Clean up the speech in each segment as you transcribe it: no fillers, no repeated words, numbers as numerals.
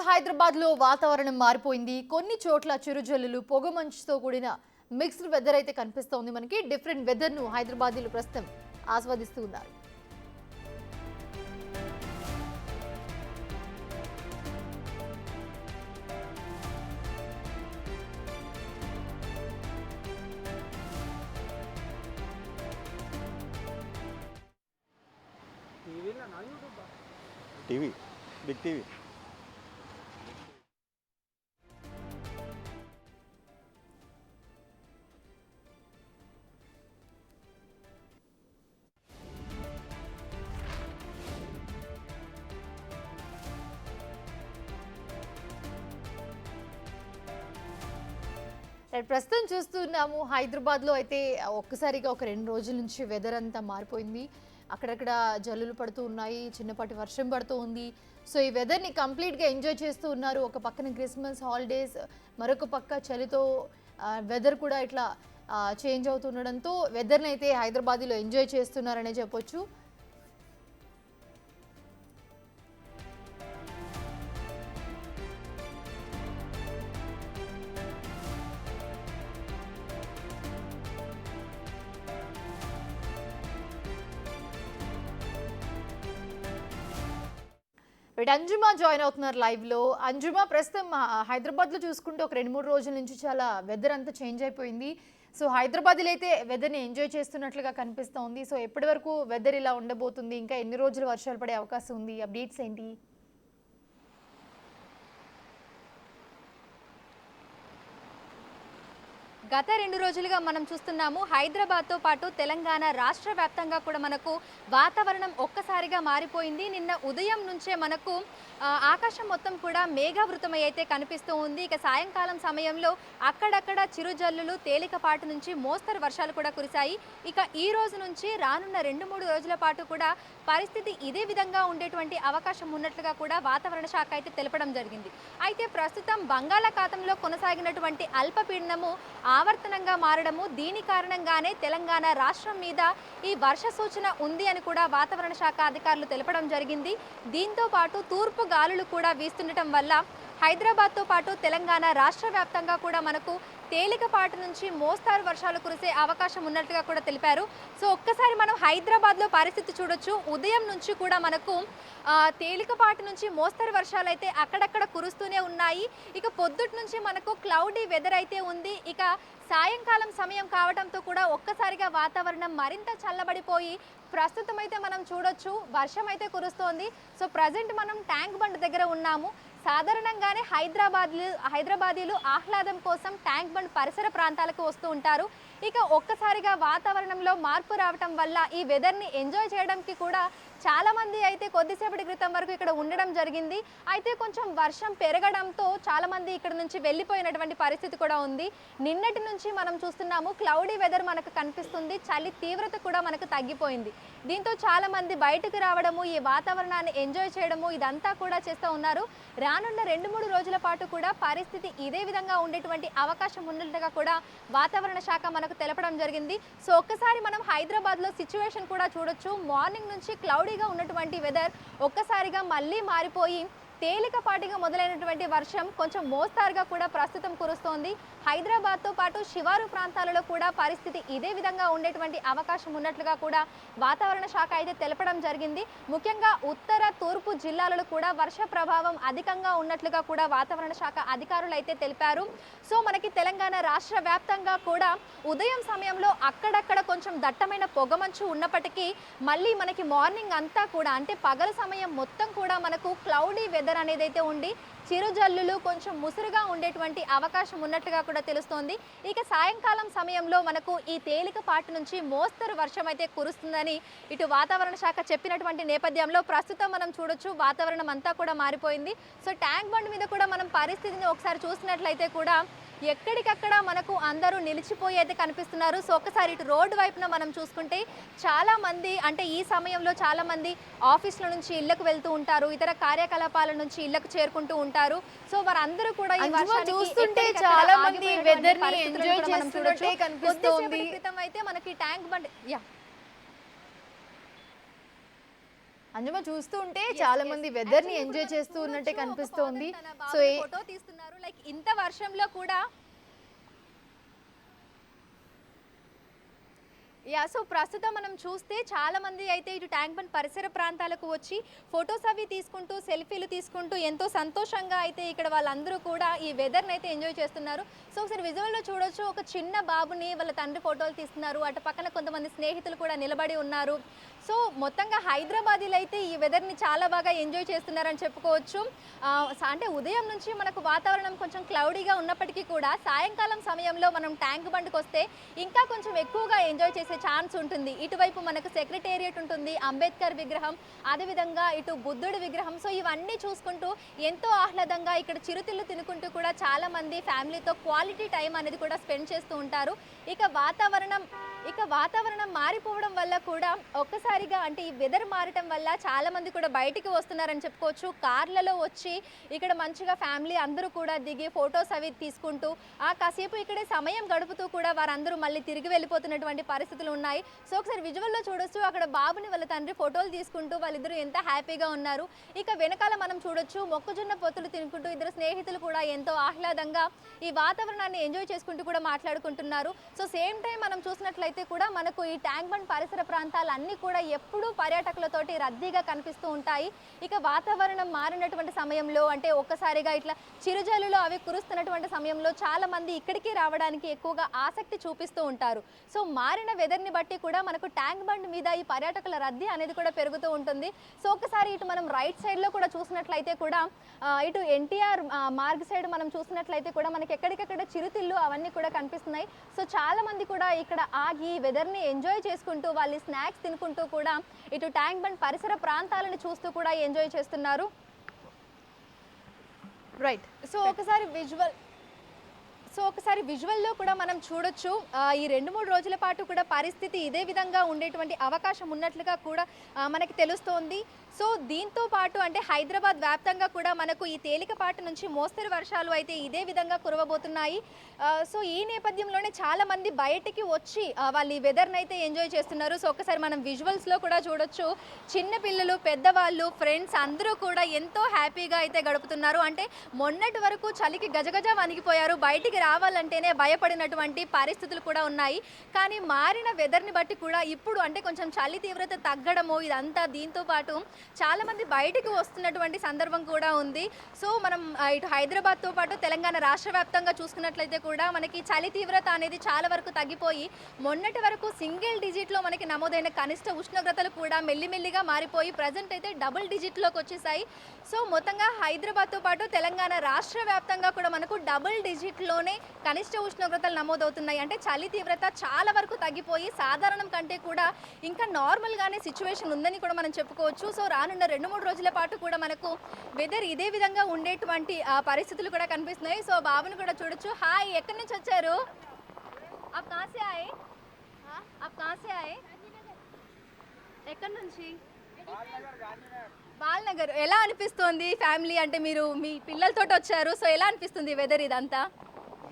హైదరాబాద్లో వాతావరణం మారిపోయింది. కొన్ని చోట్ల చిరుజల్లులు, పొగమంచుతో కూడిన మిక్స్డ్ వెదర్ అయితే కనిపిస్తోంది. మనకి డిఫరెంట్ వెదర్ను హైదరాబాదీలు ప్రస్తుతం ఆస్వాదిస్తూ ఉన్నారు. టీవీ బిగ్ టీవీ ప్రస్తుతం చూస్తున్నాము హైదరాబాద్లో అయితే ఒక్కసారిగా ఒక 2 రోజుల నుంచి వెదర్ అంతా మారిపోయింది. అక్కడక్కడ జల్లులు పడుతూ ఉన్నాయి, చిన్నపాటి వర్షం పడుతూ ఉంది. సో ఈ వెదర్ని కంప్లీట్గా ఎంజాయ్ చేస్తూ ఉన్నారు. ఒక పక్కన క్రిస్మస్ హాలిడేస్, మరొక పక్క చలితో వెదర్ కూడా ఇట్లా చేంజ్ అవుతుండడంతో వెదర్ని అయితే హైదరాబాద్లో ఎంజాయ్ చేస్తున్నారనే చెప్పొచ్చు. అంజుమా జాయిన్ అవుతున్నారు లైవ్లో. అంజుమా, ప్రస్తుతం హైదరాబాద్లో చూసుకుంటే ఒక 2-3 రోజుల నుంచి చాలా వెదర్ అంతా చేంజ్ అయిపోయింది. సో హైదరాబాద్లో అయితే వెదర్ని ఎంజాయ్ చేస్తున్నట్లుగా కనిపిస్తోంది. సో ఎప్పటి వరకు వెదర్ ఇలా ఉండబోతుంది? ఇంకా ఎన్ని రోజులు వర్షాలు పడే అవకాశం ఉంది? అప్డేట్స్ ఏంటి? గత 2 రోజులుగా మనం చూస్తున్నాము హైదరాబాద్తో పాటు తెలంగాణ రాష్ట్ర వ్యాప్తంగా కూడా మనకు వాతావరణం ఒక్కసారిగా మారిపోయింది. నిన్న ఉదయం నుంచే మనకు ఆకాశం మొత్తం కూడా మేఘావృతమై అయితే కనిపిస్తూ ఉంది. ఇక సాయంకాలం సమయంలో అక్కడక్కడ చిరుజల్లులు, తేలికపాటి నుంచి మోస్తరు వర్షాలు కూడా కురిశాయి. ఇక ఈ రోజు నుంచి రానున్న 2-3 రోజుల పాటు కూడా పరిస్థితి ఇదే విధంగా ఉండేటువంటి అవకాశం ఉన్నట్లుగా కూడా వాతావరణ శాఖ అయితే తెలపడం జరిగింది. అయితే ప్రస్తుతం బంగాళాఖాతంలో కొనసాగినటువంటి అల్పపీడనము ఆవర్తనంగా మారడము, దీని కారణంగానే తెలంగాణ రాష్ట్రం మీద ఈ వర్ష సూచన ఉంది అని కూడా వాతావరణ శాఖ అధికారులు తెలపడం జరిగింది. దీంతో పాటు తూర్పు గాలులు కూడా వీస్తుండటం వల్ల హైదరాబాద్తో పాటు తెలంగాణ రాష్ట్ర వ్యాప్తంగా కూడా మనకు తేలికపాటి నుంచి మోస్తారు వర్షాలు కురిసే అవకాశం ఉన్నట్లుగా కూడా తెలిపారు. సో ఒక్కసారి మనం హైదరాబాద్లో పరిస్థితి చూడొచ్చు. ఉదయం నుంచి కూడా మనకు తేలికపాటి నుంచి మోస్తరు వర్షాలు అయితే అక్కడక్కడ కురుస్తూనే ఉన్నాయి. ఇక పొద్దుటి నుంచి మనకు క్లౌడీ వెదర్ అయితే ఉంది. ఇక సాయంకాలం సమయం కావడంతో కూడా ఒక్కసారిగా వాతావరణం మరింత చల్లబడిపోయి ప్రస్తుతం అయితే మనం చూడొచ్చు వర్షం అయితే కురుస్తోంది. సో ప్రజెంట్ మనం ట్యాంక్ బండ్ దగ్గర ఉన్నాము. సాధారణంగానే హైదరాబాదీలు ఆహ్లాదం కోసం ట్యాంక్ బండ్ పరిసర ప్రాంతాలకు వస్తూ ఉంటారు. ఇక ఒక్కసారిగా వాతావరణంలో మార్పు రావటం వల్ల ఈ వెదర్ని ఎంజాయ్ చేయడానికి కూడా చాలామంది అయితే కొద్దిసేపటి క్రితం వరకు ఇక్కడ ఉండడం జరిగింది. అయితే కొంచెం వర్షం పెరగడంతో చాలామంది ఇక్కడ నుంచి వెళ్ళిపోయినటువంటి పరిస్థితి కూడా ఉంది. నిన్నటి నుంచి మనం చూస్తున్నాము క్లౌడీ వెదర్ మనకు కనిపిస్తుంది. చలి తీవ్రత కూడా మనకు తగ్గిపోయింది. దీంతో చాలామంది బయటకు రావడము, ఈ వాతావరణాన్ని ఎంజాయ్ చేయడము ఇదంతా కూడా చేస్తూ ఉన్నారు. రానున్న 2-3 రోజుల పాటు కూడా పరిస్థితి ఇదే విధంగా ఉండేటువంటి అవకాశం ఉన్నట్టుగా కూడా వాతావరణ శాఖ మనకు తెలపడం జరిగింది. సో ఒక్కసారి మనం హైదరాబాద్లో సిచ్యువేషన్ కూడా చూడొచ్చు. మార్నింగ్ నుంచి క్లౌడీగా ఉన్నటువంటి వెదర్ ఒక్కసారిగా మళ్ళీ మారిపోయి తేలికపాటిగా మొదలైనటువంటి వర్షం కొంచెం మోస్తారుగా కూడా ప్రస్తుతం కురుస్తోంది. హైదరాబాద్తో పాటు శివారు ప్రాంతాలలో కూడా పరిస్థితి ఇదే విధంగా ఉండేటువంటి అవకాశం ఉన్నట్లుగా కూడా వాతావరణ శాఖ అయితే తెలపడం జరిగింది. ముఖ్యంగా ఉత్తర, తూర్పు జిల్లాలలో కూడా వర్ష ప్రభావం అధికంగా ఉన్నట్లుగా కూడా వాతావరణ శాఖ అధికారులు అయితే తెలిపారు. సో మనకి తెలంగాణ రాష్ట్ర వ్యాప్తంగా కూడా ఉదయం సమయంలో అక్కడక్కడ కొంచెం దట్టమైన పొగమంచు ఉన్నప్పటికీ మళ్ళీ మనకి మార్నింగ్ అంతా కూడా అంటే పగల సమయం మొత్తం కూడా మనకు క్లౌడీ వెదర్ అనేది అయితే ఉండి చిరుజల్లులు కొంచెం ముసురుగా ఉండేటువంటి అవకాశం ఉన్నట్లుగా కూడా తెలుస్తోంది. ఇక సాయంకాలం సమయంలో మనకు ఈ తేలికపాటి నుంచి మోస్తరు వర్షం అయితే కురుస్తుందని ఇటు వాతావరణ శాఖ చెప్పినటువంటి నేపథ్యంలో ప్రస్తుతం మనం చూడొచ్చు వాతావరణం అంతా కూడా మారిపోయింది. సో ట్యాంక్ బండ్ మీద కూడా మనం పరిస్థితిని ఒకసారి చూసినట్లయితే కూడా ఎక్కడికక్కడ మనకు అందరూ నిలిచిపోయి అయితే కనిపిస్తున్నారు. సో ఒక్కసారి ఇటు రోడ్డు వైపున మనం చూసుకుంటే చాలా మంది అంటే ఈ సమయంలో చాలా మంది ఆఫీసుల నుంచి ఇళ్లకు వెళ్తూ ఉంటారు, ఇతర కార్యకలాపాల నుంచి ఇళ్లకు చేరుకుంటూ ఉంటారు. సో వారందరూ కూడా ఈ వర్షానికి చూస్తుంటే చాలా మంది వెదర్ ని ఎంజాయ్ చేస్తున్నట్టే కనిపిస్తోంది. క్రితం అయితే మనకి ట్యాంక్ బండ్ అంజమ్మ చూస్తూ ఉంటే చాలా మంది వెదర్ ని ఎంజాయ్ చేస్తూ ఉన్నట్టే కనిపిస్తోంది. సో ఫోటో తీస్తున్నారు. లైక్ ఇంత వర్షంలో కూడా సో ప్రస్తుతం మనం చూస్తే చాలా మంది అయితే ఇటు ట్యాంక్ బండ్ పరిసర ప్రాంతాలకు వచ్చి ఫొటోస్ అవి తీసుకుంటూ సెల్ఫీలు తీసుకుంటూ ఎంతో సంతోషంగా అయితే ఇక్కడ వాళ్ళందరూ కూడా ఈ వెదర్ని అయితే ఎంజాయ్ చేస్తున్నారు. సో ఒకసారి విజువల్లో చూడొచ్చు, ఒక చిన్న బాబుని వాళ్ళ తండ్రి ఫోటోలు తీస్తున్నారు. అటు పక్కన కొంతమంది స్నేహితులు కూడా నిలబడి ఉన్నారు. సో మొత్తంగా హైదరాబాదీలో అయితే ఈ వెదర్ని చాలా బాగా ఎంజాయ్ చేస్తున్నారని చెప్పుకోవచ్చు. అంటే ఉదయం నుంచి మనకు వాతావరణం కొంచెం క్లౌడీగా ఉన్నప్పటికీ కూడా సాయంకాలం సమయంలో మనం ట్యాంక్ బండ్కి వస్తే ఇంకా కొంచెం ఎక్కువగా ఎంజాయ్ చేసే ఛాన్స్ ఉంటుంది. ఇటువైపు మనకు సెక్రటేరియట్ ఉంటుంది, అంబేద్కర్ విగ్రహం, అదేవిధంగా ఇటు బుద్ధుడి విగ్రహం. సో ఇవన్నీ చూసుకుంటూ ఎంతో ఆహ్లాదంగా ఇక్కడ చిరుతిళ్ళు తినుకుంటూ కూడా చాలా మంది ఫ్యామిలీతో క్వాలిటీ టైం అనేది కూడా స్పెండ్ చేస్తూ ఉంటారు. ఇక వాతావరణం మారిపోవడం వల్ల కూడా ఒక్కసారిగా అంటే ఈ వెదర్ మారటం వల్ల చాలా మంది కూడా బయటికి వస్తున్నారని చెప్పుకోవచ్చు. కార్లలో వచ్చి ఇక్కడ మంచిగా ఫ్యామిలీ అందరూ కూడా దిగి ఫొటోస్ అవి తీసుకుంటూ కాసేపు ఇక్కడే సమయం గడుపుతూ కూడా వారందరూ మళ్ళీ తిరిగి వెళ్ళిపోతున్నటువంటి పరిస్థితులు ఉన్నాయి. సో ఒకసారి విజువల్లో చూడొచ్చు, అక్కడ బాబుని వాళ్ళ తండ్రి ఫోటోలు తీసుకుంటూ వాళ్ళిద్దరూ ఎంత హ్యాపీగా ఉన్నారు. ఇక వెనకాల మనం చూడొచ్చు, మొక్కజొన్న పొత్తులు తినుకుంటూ ఇద్దరు స్నేహితులు కూడా ఎంతో ఆహ్లాదంగా ఈ వాతావరణాన్ని ఎంజాయ్ చేసుకుంటూ కూడా మాట్లాడుకుంటున్నారు. సో సేమ్ టైం మనం చూసినట్లయితే కూడా మనకు ఈ ట్యాంక్ బండ్ పరిసర ప్రాంతాలన్నీ కూడా ఎప్పుడూ పర్యాటకులతోటి రద్దీగా కనిపిస్తూ ఉంటాయి. ఇక వాతావరణం మారినటువంటి సమయంలో అంటే ఒక్కసారిగా ఇట్లా చిరుజల్లులో అవి కురుస్తున్నటువంటి సమయంలో చాలా మంది ఇక్కడికి రావడానికి ఎక్కువగా ఆసక్తి చూపిస్తూ ఉంటారు. సో మారిన వెదర్ని బట్టి కూడా మనకు ట్యాంక్ బండ్ మీద ఈ పర్యాటకుల రద్దీ అనేది కూడా పెరుగుతూ ఉంటుంది. సో ఒకసారి ఇటు మనం రైట్ సైడ్లో కూడా చూసినట్లయితే కూడా ఇటు ఎన్టీఆర్ మార్గ్ సైడ్ మనం చూసినట్లయితే కూడా మనకి ఎక్కడికక్కడ చిరుతిళ్ళు అవన్నీ కూడా కనిపిస్తున్నాయి. సో చాలా మంది కూడా ఇక్కడ ఆగి వెదర్ని ఎంజాయ్ చేసుకుంటూ వాళ్ళు స్నాక్స్ తినుకుంటూ కూడా ఇటు ట్యాంక్ బండ్ పరిసర ప్రాంతాలను చూస్తూ కూడా ఎంజాయ్ చేస్తున్నారు. రైట్. సో ఒకసారి విజువల్లో కూడా మనం చూడొచ్చు, ఈ 2-3 రోజుల పాటు కూడా పరిస్థితి ఇదే విధంగా ఉండేటువంటి అవకాశం ఉన్నట్లుగా కూడా మనకి తెలుస్తోంది. సో దీంతో పాటు అంటే హైదరాబాద్ వ్యాప్తంగా కూడా మనకు ఈ తేలికపాటి నుంచి మోస్తరు వర్షాలు అయితే ఇదే విధంగా కురవబోతున్నాయి. సో ఈ నేపథ్యంలోనే చాలా మంది బయటికి వచ్చి వాళ్ళు ఈ వెదర్ని అయితే ఎంజాయ్ చేస్తున్నారు. సో ఒకసారి మనం విజువల్స్లో కూడా చూడొచ్చు, చిన్న పిల్లలు, పెద్దవాళ్ళు, ఫ్రెండ్స్ అందరూ కూడా ఎంతో హ్యాపీగా అయితే గడుపుతున్నారు. అంటే మొన్నటి వరకు చలికి గజగజ వణిగిపోయారు, బయటికి రావాలంటేనే భయపడినటువంటి పరిస్థితులు కూడా ఉన్నాయి. కానీ మారిన వెదర్ని బట్టి కూడా ఇప్పుడు అంటే కొంచెం చలి తీవ్రత తగ్గడము ఇదంతా, దీంతో పాటు చాలా మంది బయటికి వస్తున్నటువంటి సందర్భం కూడా ఉంది. సో మనం ఇటు హైదరాబాద్తో పాటు తెలంగాణ రాష్ట్ర వ్యాప్తంగా చూసుకున్నట్లయితే కూడా మనకి చలి తీవ్రత అనేది చాలా వరకు తగ్గిపోయి మొన్నటి వరకు సింగిల్ డిజిట్లో మనకి నమోదైన కనిష్ట ఉష్ణోగ్రతలు కూడా మెల్లిమెల్లిగా మారిపోయి ప్రజెంట్ అయితే డబుల్ డిజిట్లోకి వచ్చేసాయి. సో మొత్తంగా హైదరాబాద్తో పాటు తెలంగాణ రాష్ట్ర వ్యాప్తంగా కూడా మనకు డబుల్ డిజిట్లోనే కనిష్ట ఉష్ణోగ్రతలు నమోదవుతున్నాయి. అంటే చలి తీవ్రత చాలా వరకు తగ్గిపోయి సాధారణం కంటే కూడా ఇంకా నార్మల్గానే సిచ్యువేషన్ ఉందని కూడా మనం చెప్పుకోవచ్చు. సో రానున్న 2-3 రోజుల పాటు కూడా మనకు వెదర్ ఇదే విధంగా ఉండేటువంటి పరిస్థితులు కూడా కనిపిస్తున్నాయి. సో బాబుని కూడా చూడొచ్చు. హాయ్, ఎక్కడి నుంచి వచ్చారు? आप कहाँ से आए? आप कहाँ से आए? ఎక్కడి నుంచి? బాల్నగర్. ఎలా అనిపిస్తుంది ఫ్యామిలీ అంటే మీరు మీ పిల్లలతో వచ్చారు, సో ఎలా అనిపిస్తుంది వెదర్ ఇదంతా?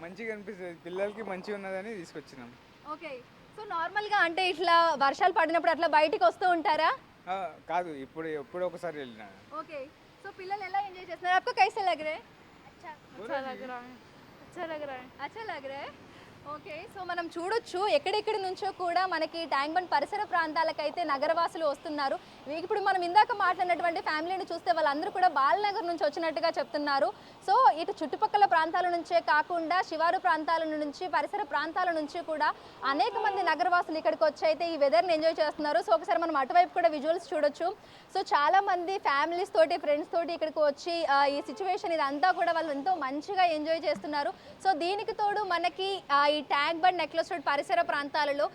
మంచిగా అనిపిస్తుంది, పిల్లలకి మంచిగా ఉన్నదని తీసుకొచ్చినాం. ఓకే. సో నార్మల్గా అంటే ఇట్లా వర్షాలు పడినప్పుడు అట్లా బయటికి వస్తూ ఉంటారా? కాదు, ఎప్పుడు ఒకసారి వెళ్ళినా. ఓకే. సో పిల్లలు ఎలా ఎంజాయ్ చేస్తున్నారు? आपको कैसे लग रहा है? अच्छा लग रहा है, अच्छा लग रहा है. अच्छा लग रहा है. ఓకే. సో మనం చూడొచ్చు, ఎక్కడెక్కడి నుంచో కూడా మనకి ట్యాంక్ బండ్ పరిసర ప్రాంతాలకైతే నగరవాసులు వస్తున్నారు. ఇప్పుడు మనం ఇందాక మాట్లాడినటువంటి ఫ్యామిలీని చూస్తే వాళ్ళందరూ కూడా బాలనగర్ నుంచి వచ్చినట్టుగా చెప్తున్నారు. సో ఇటు చుట్టుపక్కల ప్రాంతాల నుంచే కాకుండా శివారు ప్రాంతాల నుంచి, పరిసర ప్రాంతాల నుంచి కూడా అనేక మంది నగరవాసులు ఇక్కడికి వచ్చి అయితే ఈ వెదర్ని ఎంజాయ్ చేస్తున్నారు. సో ఒకసారి మనం అటువైపు కూడా విజువల్స్ చూడొచ్చు. సో చాలా మంది ఫ్యామిలీస్ తోటి, ఫ్రెండ్స్ తోటి ఇక్కడికి వచ్చి ఈ సిచ్యువేషన్ ఇదంతా కూడా వాళ్ళు ఎంతో మంచిగా ఎంజాయ్ చేస్తున్నారు. సో దీనికి తోడు మనకి ఈ ట్యాంక్ బండ్, నెక్లెస్ రోడ్ పరిసర ప్రాంతాలలో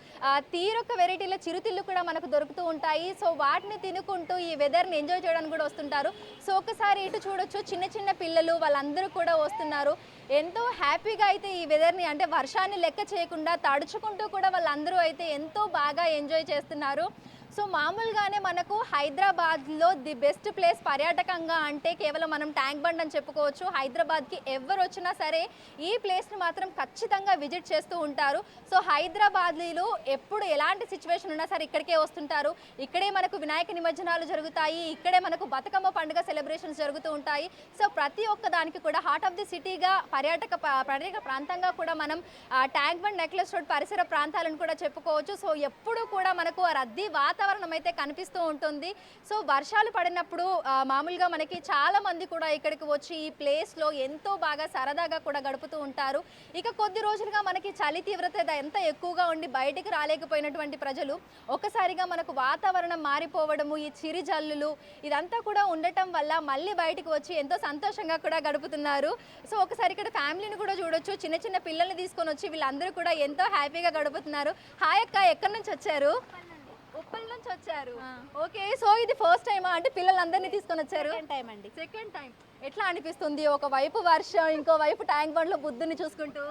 తీరొక్క వెరైటీల చిరుతిళ్ళు కూడా మనకు దొరుకుతూ ఉంటాయి. సో వాటిని తినుకుంటూ ఈ వెదర్ని ఎంజాయ్ చేయడానికి కూడా వస్తుంటారు. సో ఒకసారి ఇటు చూడొచ్చు, చిన్న చిన్న పిల్లలు వాళ్ళందరూ కూడా వస్తున్నారు. ఎంతో హ్యాపీగా అయితే ఈ వెదర్ని అంటే వర్షాన్ని లెక్క చేయకుండా తడుచుకుంటూ కూడా వాళ్ళందరూ అయితే ఎంతో బాగా ఎంజాయ్ చేస్తున్నారు. సో మామూలుగానే మనకు హైదరాబాద్లో ది బెస్ట్ ప్లేస్ పర్యాటకంగా అంటే కేవలం మనం ట్యాంక్ బండ్ అని చెప్పుకోవచ్చు. హైదరాబాద్కి ఎవరు వచ్చినా సరే ఈ ప్లేస్ని మాత్రం ఖచ్చితంగా విజిట్ చేస్తూ ఉంటారు. సో హైదరాబాద్లో ఎప్పుడు ఎలాంటి సిచ్యువేషన్ ఉన్నా సరే ఇక్కడికే వస్తుంటారు. ఇక్కడే మనకు వినాయక నిమజ్జనాలు జరుగుతాయి, ఇక్కడే మనకు బతుకమ్మ పండుగ సెలబ్రేషన్స్ జరుగుతూ ఉంటాయి. సో ప్రతి ఒక్క దానికి కూడా హార్ట్ ఆఫ్ ది సిటీగా పర్యాటక ప్రాంతంగా కూడా మనం ట్యాంక్ బండ్, నెక్లెస్ రోడ్ పరిసర ప్రాంతాలను కూడా చెప్పుకోవచ్చు. సో ఎప్పుడు కూడా మనకు రద్దీ వాతావరణం అయితే కనిపిస్తూ ఉంటుంది. సో వర్షాలు పడినప్పుడు మామూలుగా మనకి చాలా మంది కూడా ఇక్కడికి వచ్చి ఈ ప్లేస్లో ఎంతో బాగా సరదాగా కూడా గడుపుతూ ఉంటారు. ఇక కొద్ది రోజులుగా మనకి చలి తీవ్రత ఎంత ఎక్కువగా ఉండి బయటికి రాలేకపోయినటువంటి ప్రజలు ఒక్కసారిగా మనకు వాతావరణం మారిపోవడము, ఈ చిరి జల్లులు ఇదంతా కూడా ఉండటం వల్ల మళ్ళీ బయటికి వచ్చి ఎంతో సంతోషంగా కూడా గడుపుతున్నారు. సో ఒకసారి ఇక్కడ ఫ్యామిలీని కూడా చూడొచ్చు, చిన్న చిన్న పిల్లల్ని తీసుకొని వచ్చి వీళ్ళందరూ కూడా ఎంతో హ్యాపీగా గడుపుతున్నారు. హాయ్ అక్క, ఎక్కడి నుంచి వచ్చారు? ఉప్పల్ నుంచి వచ్చారు. ఓకే, సో ఇది ఫస్ట్ టైమా అంటే పిల్లలందరినీ తీసుకొని వచ్చారు? Second time. ఎట్లా అనిపిస్తుంది? ఒకవైపు వర్షం, ఇంకో వైపు ట్యాంక్ బండ్ లో బుద్ధుని చూసుకుంటూ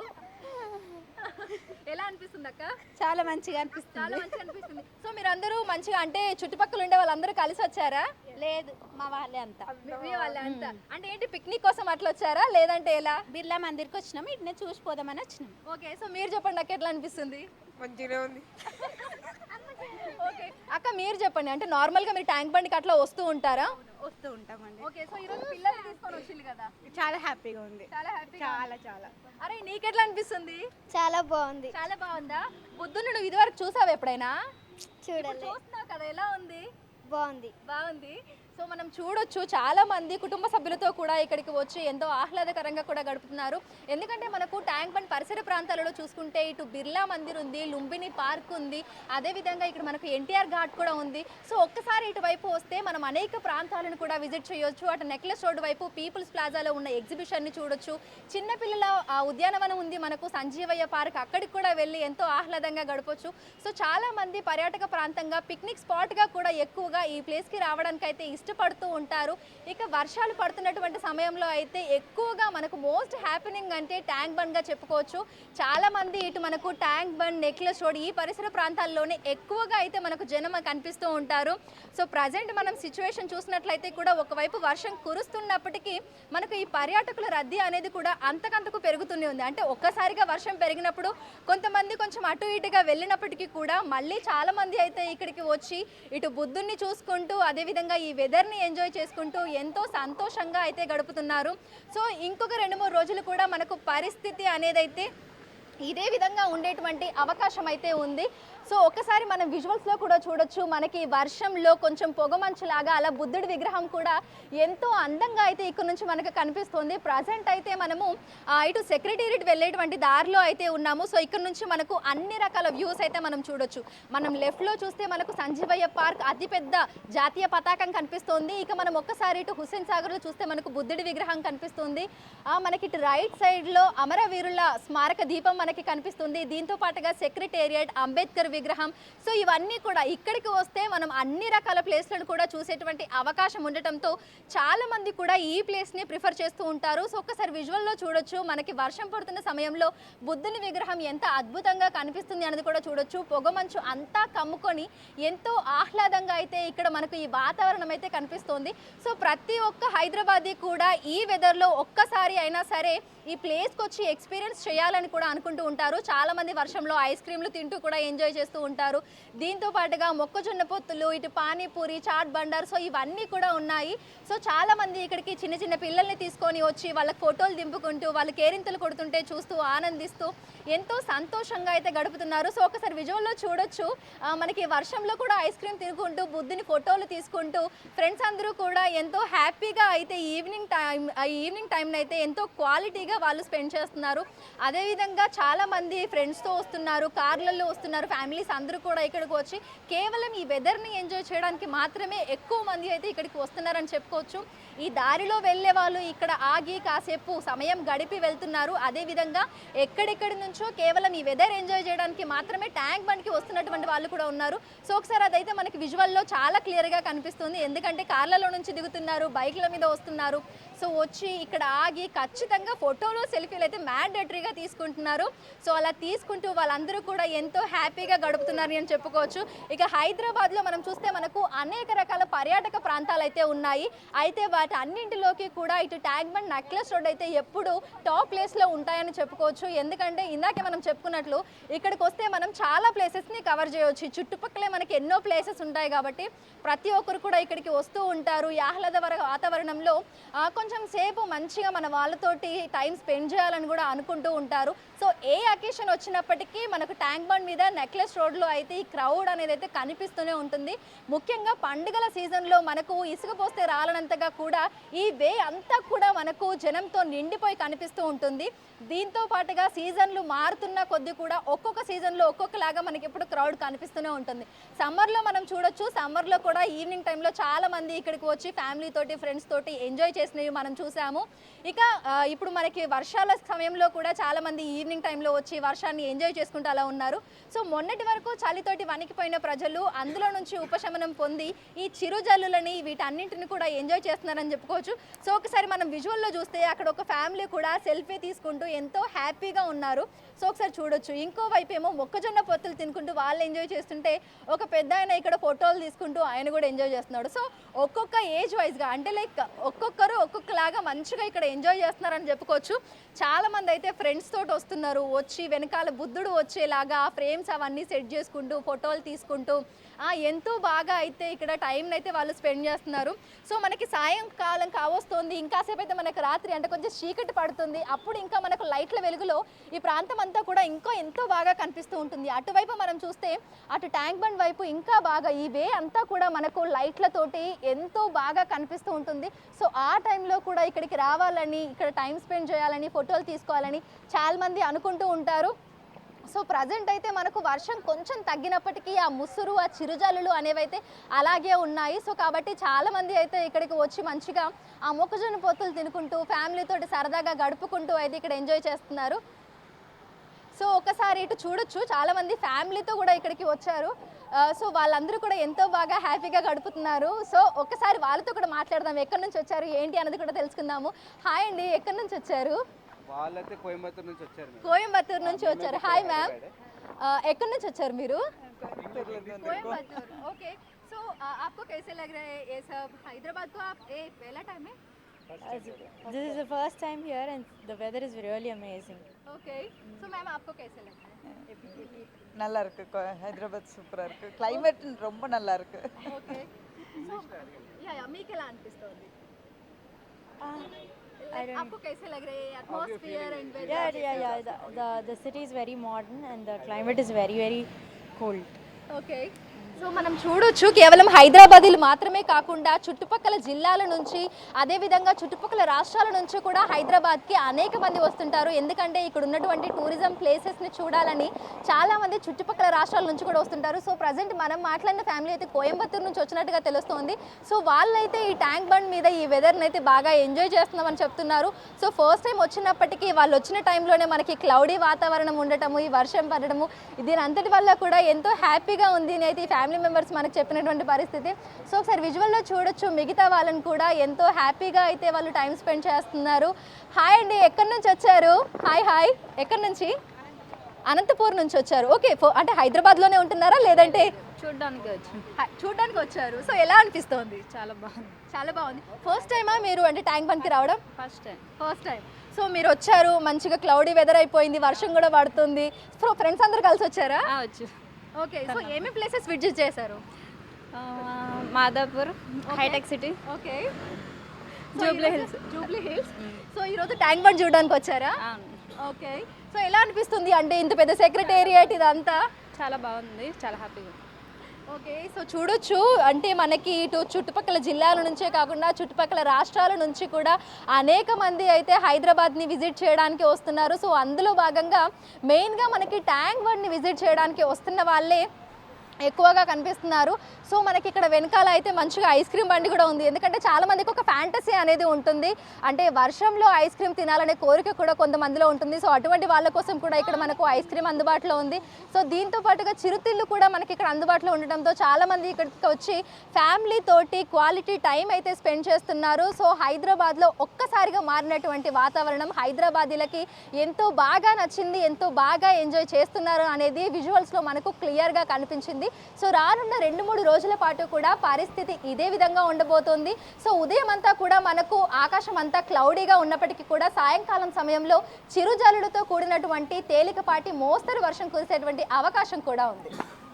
ఎలా అనిపిస్తుంది అక్క? చాలా మంచిగా అనిపిస్తుంది. చాలా మంచిగా అనిపిస్తుంది. సో మీరందరూ మంచిగా అంటే చుట్టుపక్కల ఉండే వాళ్ళందరూ కలిసి వచ్చారా? లేదు, మా వాళ్ళే అంతా. మీ వాళ్ళే అంతా అంటే ఏంటి, పిక్నిక్ కోసం అట్లా వచ్చారా లేదంటే ఎలా? బిర్లా మందిర్కి వచ్చినాము, ఇట్నే చూసిపోదామని వచ్చినాం. ఓకే, సో మీరు చెప్పండి అక్క, ఎట్లా అనిపిస్తుంది? మంచిగానే ఉంది. ఓకే అక్క, మీరు చెప్పండి, అంటే నార్మల్గా మీరు ట్యాంక్ బండికి అట్లా వస్తూ ఉంటారా? వస్తూ ఉంటామండి. ఓకే, సో ఈరోజు పిల్లల్ని తీసుకొని వచ్చింది కదా, చాలా హ్యాపీగా ఉంది. చాలా హ్యాపీ. చాలా అరే నీకెట్లా అనిపిస్తుంది? చాలా బాగుంది. చాలా బాగుందా? బుద్ధుని నువ్వు ఇదివరకు చూసావు ఎప్పుడైనా? చూడాలి. చూస్తున్నావు కదా, ఎలా ఉంది? బాగుంది. బాగుంది. సో మనం చూడొచ్చు చాలా మంది కుటుంబ సభ్యులతో కూడా ఇక్కడికి వచ్చి ఎంతో ఆహ్లాదకరంగా కూడా గడుపుతున్నారు. ఎందుకంటే మనకు ట్యాంక్ బండ్ పరిసర ప్రాంతాలలో చూసుకుంటే ఇటు బిర్లా మందిర్ ఉంది, లుంబిని పార్క్ ఉంది, అదేవిధంగా ఇక్కడ మనకు ఎన్టీఆర్ ఘాట్ కూడా ఉంది. సో ఒక్కసారి ఇటువైపు వస్తే మనం అనేక ప్రాంతాలను కూడా విజిట్ చేయొచ్చు. అటు నెక్లెస్ రోడ్ వైపు పీపుల్స్ ప్లాజాలో ఉన్న ఎగ్జిబిషన్ని చూడొచ్చు. చిన్నపిల్లల ఉద్యానవనం ఉంది మనకు, సంజీవయ్య పార్క్, అక్కడికి కూడా వెళ్ళి ఎంతో ఆహ్లాదంగా గడపొచ్చు. సో చాలా మంది పర్యాటక ప్రాంతంగా పిక్నిక్ స్పాట్గా కూడా ఎక్కువగా ఈ ప్లేస్కి రావడానికి అయితే ఇష్టపడుతూ ఉంటారు. ఇక వర్షాలు పడుతున్నటువంటి సమయంలో అయితే ఎక్కువగా మనకు మోస్ట్ హ్యాపెనింగ్ అంటే ట్యాంక్ బండ్గా చెప్పుకోవచ్చు. చాలా మంది ఇటు మనకు ట్యాంక్ బండ్, నెక్లెస్ రోడ్ ఈ పరిసర ప్రాంతాల్లోనే ఎక్కువగా అయితే మనకు జనం కనిపిస్తూ ఉంటారు. సో ప్రజెంట్ మనం సిచ్యువేషన్ చూసినట్లయితే కూడా ఒకవైపు వర్షం కురుస్తున్నప్పటికీ మనకు ఈ పర్యాటకుల రద్దీ అనేది కూడా అంతకంతకు పెరుగుతూనే ఉంది. అంటే ఒక్కసారిగా వర్షం పెరిగినప్పుడు కొంతమంది కొంచెం అటు ఇటుగా వెళ్ళినప్పటికీ కూడా మళ్ళీ చాలా మంది అయితే ఇక్కడికి వచ్చి ఇటు బుద్ధుని చూసుకుంటూ అదేవిధంగా ఈ వెదర్ని ఎంజాయ్ చేసుకుంటూ ఎంతో సంతోషంగా అయితే గడుపుతున్నారు. సో ఇంకొక 2-3 రోజులు కూడా మనకు పరిస్థితి అనేది అయితే ఇదే విధంగా ఉండేటువంటి అవకాశం అయితే ఉంది. సో ఒక్కసారి మనం విజువల్స్లో కూడా చూడొచ్చు, మనకి వర్షంలో కొంచెం పొగమంచులాగా అలా బుద్ధుడి విగ్రహం కూడా ఎంతో అందంగా అయితే ఇక్కడ నుంచి మనకు కనిపిస్తుంది. ప్రజెంట్ అయితే మనము ఇటు సెక్రటేరియట్ వెళ్ళేటువంటి దారిలో అయితే ఉన్నాము. సో ఇక్కడ నుంచి మనకు అన్ని రకాల వ్యూస్ అయితే మనం చూడొచ్చు. మనం లెఫ్ట్లో చూస్తే మనకు సంజీవయ్య పార్క్ అతిపెద్ద జాతీయ పతాకం కనిపిస్తుంది. ఇక మనం ఒక్కసారి ఇటు హుస్సేన్ సాగర్లో చూస్తే మనకు బుద్ధుడి విగ్రహం కనిపిస్తుంది. మనకి ఇటు రైట్ సైడ్లో అమరవీరుల స్మారక దీపం మనకి కనిపిస్తుంది. దీంతో పాటుగా సెక్రటేరియట్, అంబేద్కర్ విగ్రహం. సో ఇవన్నీ కూడా ఇక్కడికి వస్తే మనం అన్ని రకాల ప్లేస్లను కూడా చూసేటువంటి అవకాశం ఉండటంతో చాలా మంది కూడా ఈ ప్లేస్ని ప్రిఫర్ చేస్తూ ఉంటారు. సో ఒక్కసారి విజువల్లో చూడొచ్చు, మనకి వర్షం పడుతున్న సమయంలో బుద్ధుని విగ్రహం ఎంత అద్భుతంగా కనిపిస్తుంది అనేది కూడా చూడొచ్చు. పొగమంచు అంతా కమ్ముకొని ఎంతో ఆహ్లాదంగా అయితే ఇక్కడ మనకు ఈ వాతావరణం అయితే కనిపిస్తుంది. సో ప్రతి ఒక్క హైదరాబాదీ కూడా ఈ వెదర్లో ఒక్కసారి అయినా సరే ఈ ప్లేస్కి వచ్చి ఎక్స్పీరియన్స్ చేయాలని కూడా అనుకుంటూ ఉంటారు. చాలామంది వర్షంలో ఐస్ క్రీమ్లు తింటూ కూడా ఎంజాయ్ చేస్తూ ఉంటారు. దీంతో పాటుగా మొక్కజొన్న పొత్తులు, ఇటు పానీపూరి, చాట్ బండార్, సో ఇవన్నీ కూడా ఉన్నాయి. సో చాలామంది ఇక్కడికి చిన్న చిన్న పిల్లల్ని తీసుకొని వచ్చి వాళ్ళకి ఫోటోలు దింపుకుంటూ వాళ్ళు కేరింతలు కొడుతుంటే చూస్తూ ఆనందిస్తూ ఎంతో సంతోషంగా అయితే గడుపుతున్నారు. సో ఒకసారి విజువల్లో చూడొచ్చు, మనకి వర్షంలో కూడా ఐస్ క్రీమ్ తినుకుంటూ బుద్ధుని ఫోటోలు తీసుకుంటూ ఫ్రెండ్స్ అందరూ కూడా ఎంతో హ్యాపీగా అయితే ఈవినింగ్ టైంని అయితే ఎంతో క్వాలిటీగా వాళ్ళు స్పెండ్ చేస్తున్నారు. అదేవిధంగా చాలామంది ఫ్రెండ్స్తో వస్తున్నారు, కార్లలో వస్తున్నారు, ఫ్యామిలీస్ అందరూ కూడా ఇక్కడికి వచ్చి కేవలం ఈ వెదర్ని ఎంజాయ్ చేయడానికి మాత్రమే ఎక్కువ మంది అయితే ఇక్కడికి వస్తున్నారని చెప్పుకోవచ్చు. ఈ దారిలో వెళ్ళే వాళ్ళు ఇక్కడ ఆగి కాసేపు సమయం గడిపి వెళ్తున్నారు. అదేవిధంగా ఎక్కడెక్కడి నుంచో కేవలం ఈ వెదర్ ఎంజాయ్ చేయడానికి మాత్రమే ట్యాంక్ బండ్కి వస్తున్నటువంటి వాళ్ళు కూడా ఉన్నారు. సో ఒకసారి అదైతే మనకి విజువల్లో చాలా క్లియర్గా కనిపిస్తుంది. ఎందుకంటే కార్లలో నుంచి దిగుతున్నారు, బైక్ల మీద వస్తున్నారు. సో వచ్చి ఇక్కడ ఆగి ఖచ్చితంగా ఫోటోలు సెల్ఫీలు అయితే మ్యాండేటరీగా తీసుకుంటున్నారు. సో అలా తీసుకుంటూ వాళ్ళందరూ కూడా ఎంతో హ్యాపీగా గడుపుతున్నారు అని చెప్పుకోవచ్చు. ఇక హైదరాబాద్లో మనం చూస్తే మనకు అనేక రకాల పర్యాటక ప్రాంతాలు అయితే ఉన్నాయి. అయితే వాటి అన్నింటిలోకి కూడా ఇటు ట్యాంక్ బండ్, నెక్లెస్ రోడ్ అయితే ఎప్పుడు టాప్ ప్లేస్లో ఉంటాయని చెప్పుకోవచ్చు. ఎందుకంటే ఇందాకే మనం చెప్పుకున్నట్లు ఇక్కడికి వస్తే మనం చాలా ప్లేసెస్ని కవర్ చేయవచ్చు. చుట్టుపక్కలే మనకి ఎన్నో ప్లేసెస్ ఉంటాయి కాబట్టి ప్రతి ఒక్కరు కూడా ఇక్కడికి వస్తూ ఉంటారు. ఈ ఆహ్లాదకర వాతావరణంలో కొంచెం సేపు మంచిగా మన వాళ్ళతోటి టైం స్పెండ్ చేయాలని కూడా అనుకుంటూ ఉంటారు. సో ఏ అకేషన్ వచ్చినప్పటికీ మనకు ట్యాంక్ బండ్ మీద, నెక్లెస్ రోడ్లో అయితే ఈ క్రౌడ్ అనేది అయితే కనిపిస్తూనే ఉంటుంది. ముఖ్యంగా పండుగల సీజన్లో మనకు ఇసుక పోస్తే రాలనంతగా కూడా ఈ వే అంతా కూడా మనకు జనంతో నిండిపోయి కనిపిస్తూ ఉంటుంది. దీంతో పాటుగా సీజన్లు మారుతున్న కొద్దీ కూడా ఒక్కొక్క సీజన్లో ఒక్కొక్కలాగా మనకి ఇప్పుడు క్రౌడ్ కనిపిస్తూనే ఉంటుంది. సమ్మర్లో మనం చూడొచ్చు, సమ్మర్లో కూడా ఈవినింగ్ టైంలో చాలా మంది ఇక్కడికి వచ్చి ఫ్యామిలీ తోటి, ఫ్రెండ్స్ తోటి ఎంజాయ్ చేసినవి మనం చూసాము. ఇక ఇప్పుడు మనకి వర్షాల సమయంలో కూడా చాలా మంది ఈవినింగ్ టైంలో వచ్చి వర్షాన్ని ఎంజాయ్ చేసుకుంటూ అలా ఉన్నారు. సో మొన్నటి వరకు చలితోటి వణికిపోయిన ప్రజలు అందులో నుంచి ఉపశమనం పొంది ఈ చిరుజల్లులని వీటన్నింటిని కూడా ఎంజాయ్ చేస్తున్నారని చెప్పుకోవచ్చు. సో ఒకసారి మనం విజువల్లో చూస్తే అక్కడ ఒక ఫ్యామిలీ కూడా సెల్ఫీ తీసుకుంటూ ఎంతో హ్యాపీగా ఉన్నారు. సో ఒకసారి చూడొచ్చు. ఇంకో వైపు ఏమో మొక్కజొన్న పొత్తులు తినుకుంటూ వాళ్ళు ఎంజాయ్ చేస్తుంటే ఒక పెద్ద ఆయన ఇక్కడ ఫోటోలు తీసుకుంటూ ఆయన కూడా ఎంజాయ్ చేస్తున్నాడు. సో ఒక్కొక్క ఏజ్ వైజ్గా అంటే లైక్ ఒక్కొక్కరు ఒక్కొక్కలాగా మంచిగా ఇక్కడ ఎంజాయ్ చేస్తున్నారని చెప్పుకోవచ్చు. చాలామంది అయితే ఫ్రెండ్స్ తోటి వస్తున్నారు, వచ్చి వెనకాల బుద్ధుడు వచ్చేలాగా ఫ్రేమ్స్ అవన్నీ సెట్ చేసుకుంటూ ఫోటోలు తీసుకుంటూ ఎంతో బాగా అయితే ఇక్కడ టైంని అయితే వాళ్ళు స్పెండ్ చేస్తున్నారు. సో మనకి సాయంకాలం కావస్తుంది, ఇంకాసేపు అయితే మనకు రాత్రి అంటే కొంచెం చీకటి పడుతుంది. అప్పుడు ఇంకా మనకు లైట్ల వెలుగులో ఈ ప్రాంతం అంతా కూడా ఎంతో బాగా కనిపిస్తూ ఉంటుంది. అటువైపు మనం చూస్తే అటు ట్యాంక్ బండ్ వైపు ఇంకా బాగా ఈ వే అంతా కూడా మనకు లైట్లతోటి ఎంతో బాగా కనిపిస్తూ ఉంటుంది. సో ఆ టైంలో కూడా ఇక్కడికి రావాలని, ఇక్కడ టైం స్పెండ్ చేయాలని, ఫోటోలు తీసుకోవాలని చాలామంది అనుకుంటూ ఉంటారు. సో ప్రజెంట్ అయితే మనకు వర్షం కొంచెం తగ్గినప్పటికీ ఆ ముసురు, ఆ చిరుజల్లులు అనేవైతే అలాగే ఉన్నాయి. సో కాబట్టి చాలామంది అయితే ఇక్కడికి వచ్చి మంచిగా ఆ మొక్కజొన్న పొత్తులు తినుకుంటూ ఫ్యామిలీతోటి సరదాగా గడుపుకుంటూ అయితే ఇక్కడ ఎంజాయ్ చేస్తున్నారు. సో ఒకసారి ఇటు చూడొచ్చు, చాలామంది ఫ్యామిలీతో కూడా ఇక్కడికి వచ్చారు. సో వాళ్ళందరూ కూడా ఎంతో బాగా హ్యాపీగా గడుపుతున్నారు. సో ఒక్కసారి వాళ్ళతో కూడా మాట్లాడదాం, ఎక్కడి నుంచి వచ్చారు ఏంటి అన్నది కూడా తెలుసుకుందాము. హాయ్ అండి, ఎక్కడి నుంచి వచ్చారు? వాళ్ళైతే కోయంబత్తూరు నుంచి వచ్చారు. కోయంబత్తూరు నుంచి వచ్చారు. హాయ్ మ్యామ్, ఎక్కడి నుంచి వచ్చారు మీరు? कोयम्बतूर. ओके, सो आपको कैसे लग रहा है ये सब? हैदराबाद को आप पहला टाइम है? This is the first time here and the weather is really amazing. Okay, so ma'am आपको कैसे लग रहा है? நல்லா இருக்கு. హైదరాబాద్ సూపర్ இருக்கு. క్లైమేట్ ரொம்ப நல்லா இருக்கு. ఓకే, సో యా మీకు ఎలా అనిపిస్తుంది? आपको कैसे लग रहा है atmosphere and weather? Yeah. The city is very modern and the climate is very cold. Okay, so మనం చూడొచ్చు కేవలం హైదరాబాదీలు మాత్రమే కాకుండా చుట్టుపక్కల జిల్లాల నుంచి, అదేవిధంగా చుట్టుపక్కల రాష్ట్రాల నుంచి కూడా హైదరాబాద్కి అనేక మంది వస్తుంటారు. ఎందుకంటే ఇక్కడ ఉన్నటువంటి టూరిజం ప్లేసెస్ని చూడాలని చాలామంది చుట్టుపక్కల రాష్ట్రాల నుంచి కూడా వస్తుంటారు. సో ప్రజెంట్ మనం మాట్లాడిన ఫ్యామిలీ అయితే కోయంబత్తూరు నుంచి వచ్చినట్టుగా తెలుస్తోంది. సో వాళ్ళైతే ఈ ట్యాంక్ బండ్ మీద ఈ వెదర్ని అయితే బాగా ఎంజాయ్ చేస్తున్నామని చెప్తున్నారు. సో ఫస్ట్ టైం వచ్చినప్పటికీ వాళ్ళు వచ్చిన టైంలోనే మనకి క్లౌడీ వాతావరణం ఉండటము, ఈ వర్షం పడటము, దీని అంతటి వల్ల కూడా ఎంతో హ్యాపీగా ఉంది అని అయితే ఈ ఫ్యామిలీ మెంబర్స్ మనకు చెప్పినటువంటి పరిస్థితి. సో ఒకసారి విజువల్లో చూడొచ్చు, మిగతా వాళ్ళని కూడా ఎంతో హ్యాపీగా అయితే వాళ్ళు టైం స్పెండ్ చేస్తున్నారు. హాయ్ అండి, ఎక్కడి నుంచి వచ్చారు? హాయ్, ఎక్కడి నుంచి? అనంతపూర్ నుంచి వచ్చారు. ఓకే, అంటే హైదరాబాద్లోనే ఉంటున్నారా లేదంటే చూడడానికి వచ్చారు? సో ఎలా అనిపిస్తోంది? చాలా బాగుంది. ఫస్ట్ టైమా మీరు అంటే ట్యాంక్ బండ్కి రావడం? First time. సో మీరు వచ్చారు, మంచిగా క్లౌడీ వెదర్ అయిపోయింది, వర్షం కూడా పడుతుంది. సో ఫ్రెండ్స్ అందరు కలిసి వచ్చారా? ఓకే, సో ఏమేమి ప్లేసెస్ విజిట్ చేశారు? Madhapur, Hitech City, okay, Jubilee Hills. So ఈరోజు ట్యాంక్ బండ్ చూడడానికి వచ్చారా? ఓకే, సో ఎలా అనిపిస్తుంది అంటే ఇంత పెద్ద సెక్రటేరియట్ ఇదంతా? చాలా బాగుంది, చాలా హ్యాపీగా. ఓకే, సో చూడొచ్చు అంటే మనకి ఇటు చుట్టుపక్కల జిల్లాల నుంచే కాకుండా చుట్టుపక్కల రాష్ట్రాల నుంచి కూడా అనేక మంది అయితే హైదరాబాద్ని విజిట్ చేయడానికి వస్తున్నారు. సో అందులో భాగంగా మెయిన్గా మనకి ట్యాంక్ బండ్ని విజిట్ చేయడానికి వస్తున్న వాళ్ళే ఎక్కువగా కనిపిస్తున్నారు. సో మనకి ఇక్కడ వెనకాల అయితే మంచిగా ఐస్ క్రీమ్ బండి కూడా ఉంది. ఎందుకంటే చాలా మందికి ఒక ఫ్యాంటసీ అనేది ఉంటుంది, అంటే వర్షంలో ఐస్ క్రీమ్ తినాలనే కోరిక కూడా కొంతమందిలో ఉంటుంది. సో అటువంటి వాళ్ళ కోసం కూడా ఇక్కడ మనకు ఐస్ క్రీమ్ అందుబాటులో ఉంది. సో దీంతో పాటుగా చిరుతిళ్ళు కూడా మనకి ఇక్కడ అందుబాటులో ఉండడంతో చాలా మంది ఇక్కడికి వచ్చి ఫ్యామిలీ తోటి క్వాలిటీ టైం అయితే స్పెండ్ చేస్తున్నారు. సో హైదరాబాద్లో ఒక్కసారిగా మారినటువంటి వాతావరణం హైదరాబాదీలకి ఎంతో బాగా నచ్చింది, ఎంతో బాగా ఎంజాయ్ చేస్తున్నారు అనేది విజువల్స్లో మనకు క్లియర్గా కనిపించింది. సో రానున్న 2-3 రోజుల పాటు కూడా పరిస్థితి ఇదే విధంగా ఉండబోతోంది. సో ఉదయం అంతా కూడా మనకు ఆకాశం అంతా క్లౌడీగా ఉన్నప్పటికీ కూడా సాయంకాలం సమయంలో చిరుజల్లులతో కూడినటువంటి తేలికపాటి మోస్తరు వర్షం కురిసేటువంటి అవకాశం కూడా ఉంది.